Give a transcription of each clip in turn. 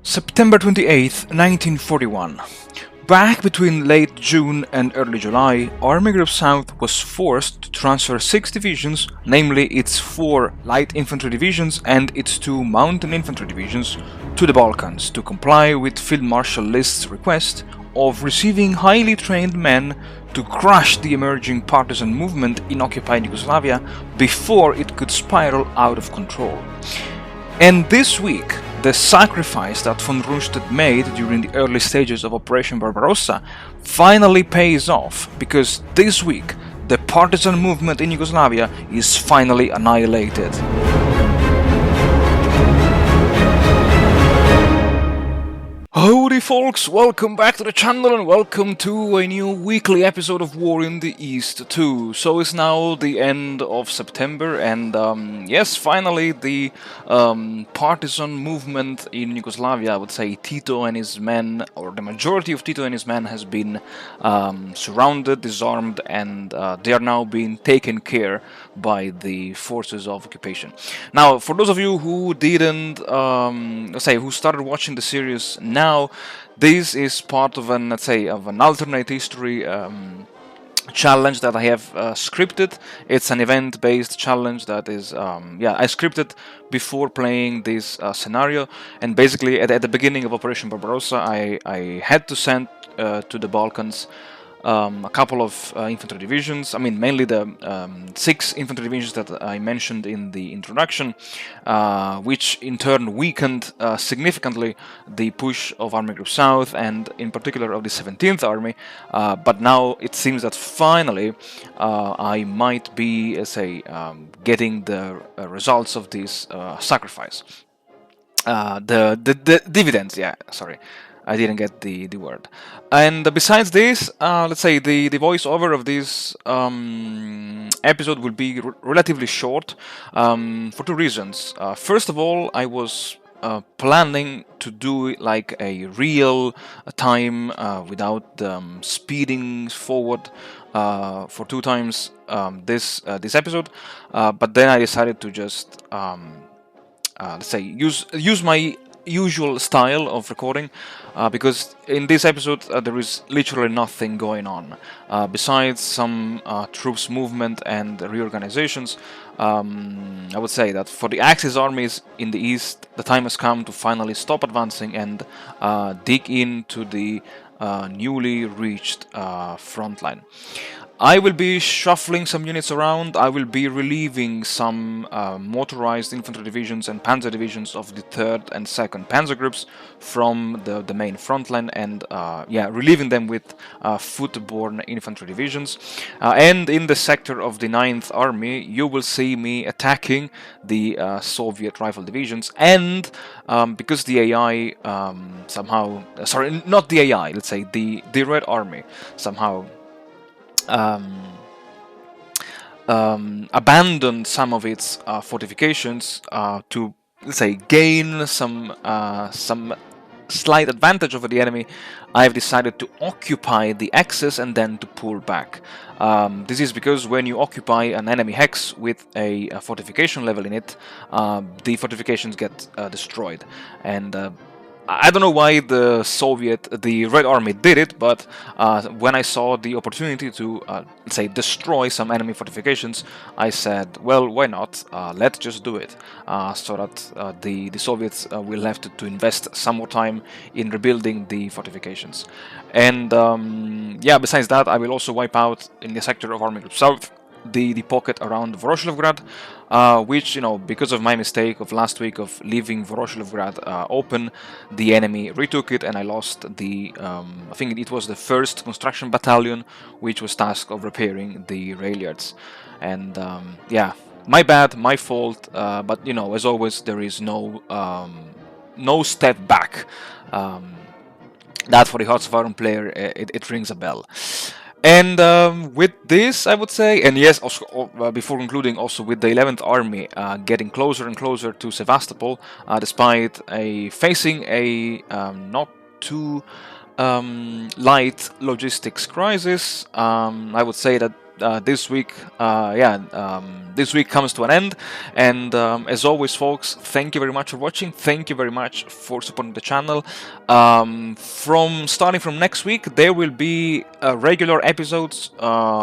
September 28th, 1941. Back between late June and early July, Army Group South was forced to transfer 6 divisions, namely its 4 light infantry divisions and its 2 mountain infantry divisions, to the Balkans to comply with Field Marshal List's request of receiving highly trained men to crush the emerging partisan movement in occupied Yugoslavia before it could spiral out of control. And this week, the sacrifice that von Rundstedt made during the early stages of Operation Barbarossa finally pays off, because this week the partisan movement in Yugoslavia is finally annihilated. Howdy folks, welcome back to the channel and welcome to a new weekly episode of War in the East 2. So it's now the end of September and yes, finally the partisan movement in Yugoslavia, I would say Tito and his men, or the majority of Tito and his men, has been surrounded, disarmed, and they are now being taken care by the forces of occupation. Now, for those of you who didn't, who started watching the series now, this is part of an, of an alternate history challenge that I have scripted. It's an event-based challenge that is, I scripted before playing this scenario, and basically at the beginning of Operation Barbarossa, I had to send to the Balkans a couple of infantry divisions. I mean, mainly the 6 infantry divisions that I mentioned in the introduction, which in turn weakened significantly the push of Army Group South and in particular of the 17th Army. But now it seems that finally I might be, getting the results of this sacrifice. The dividends, I didn't get the word. And besides this, the voiceover of this episode will be relatively short for 2 reasons. First of all, I was planning to do it like a real time without speeding forward for 2 times this episode, but then I decided to just use my usual style of recording, because in this episode there is literally nothing going on besides some troops movement and reorganizations. I would say that for the Axis armies in the east, the time has come to finally stop advancing and dig into the newly reached front line. I will be shuffling some units around. I will be relieving some motorized infantry divisions and panzer divisions of the 3rd and 2nd panzer groups from the main front line, and relieving them with foot-borne infantry divisions. And in the sector of the 9th Army, you will see me attacking the Soviet rifle divisions, and because the AI not the AI, the Red Army somehow abandoned some of its fortifications to, gain some slight advantage over the enemy. I have decided to occupy the Axis and then to pull back. This is because when you occupy an enemy hex with a fortification level in it, the fortifications get destroyed, and I don't know why the Red Army did it, but when I saw the opportunity to, destroy some enemy fortifications, I said, well, why not? Let's just do it, so that the Soviets will have to invest some more time in rebuilding the fortifications. And besides that, I will also wipe out in the sector of Army Group South the pocket around Voroshilovgrad, which, because of my mistake of last week of leaving Voroshilovgrad open, the enemy retook it, and I lost the, I think it was the 1st Construction Battalion, which was tasked of repairing the rail yards. And my bad, my fault, but as always, there is no step back. That for the Hearts of Iron player, it rings a bell. And with this, I would say, and yes, also, before concluding, also with the 11th Army getting closer and closer to Sevastopol, despite facing a not too light logistics crisis, I would say that this week, this week comes to an end. And as always, folks, thank you very much for watching. Thank you very much for supporting the channel. Starting from next week, there will be regular episodes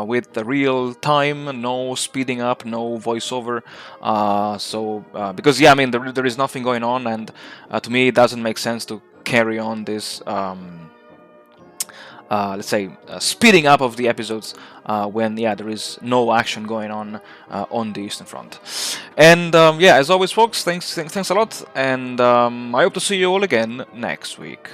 with the real time, no speeding up, no voiceover. Because I mean, there is nothing going on, and to me, it doesn't make sense to carry on this. Let's say speeding up of the episodes when there is no action going on the Eastern Front. And as always, folks, thanks a lot, and I hope to see you all again next week.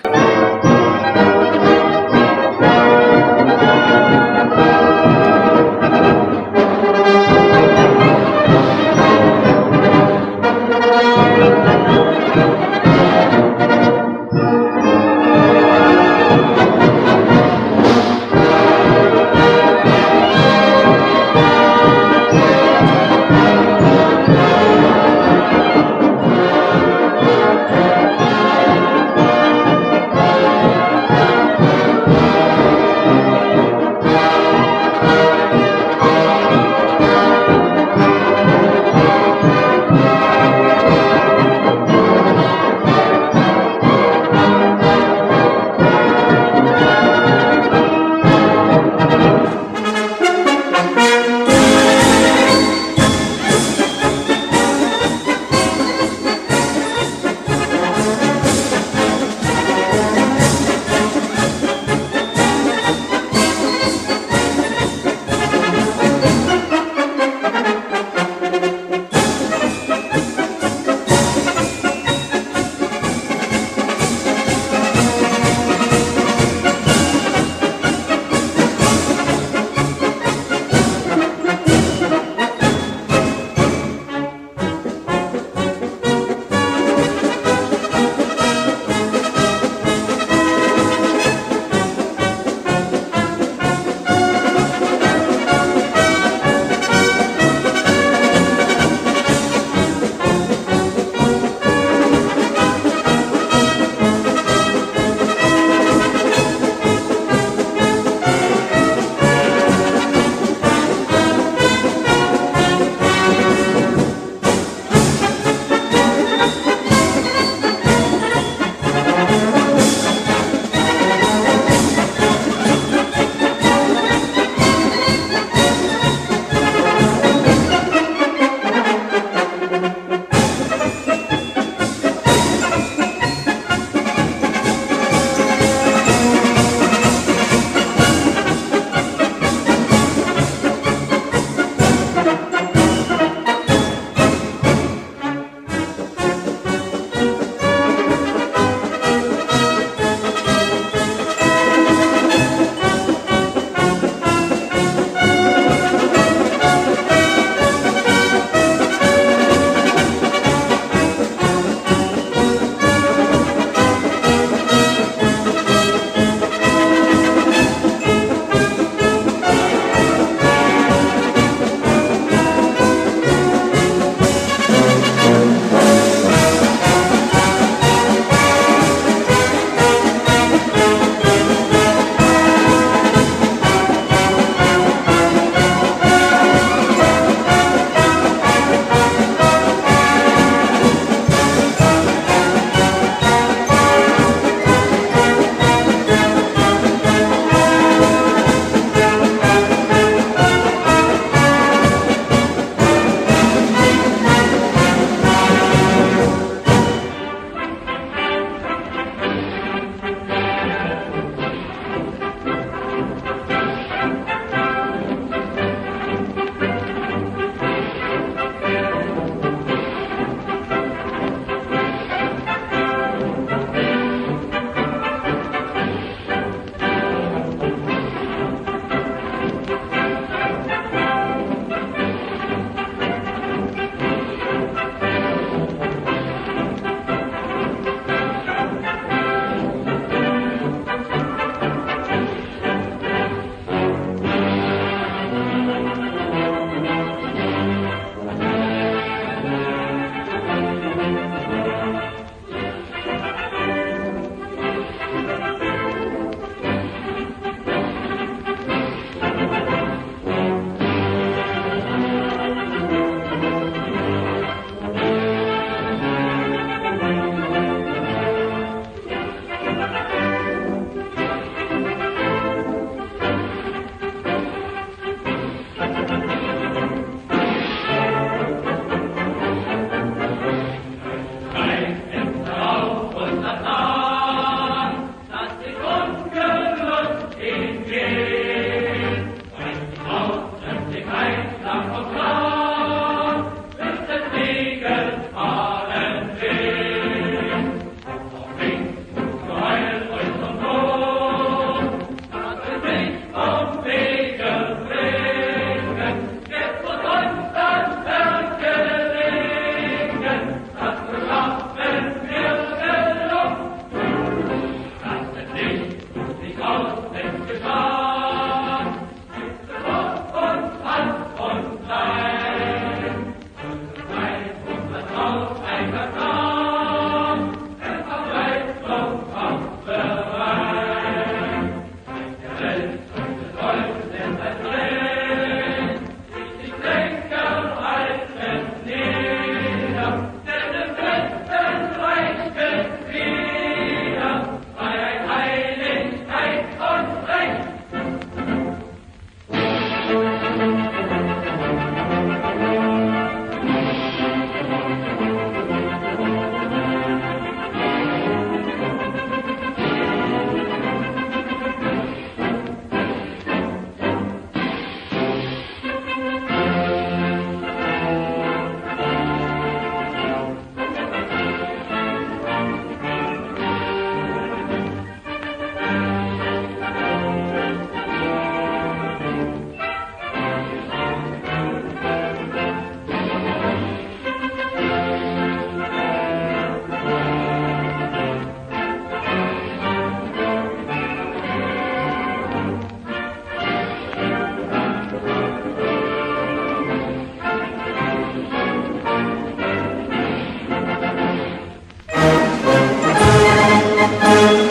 Bye.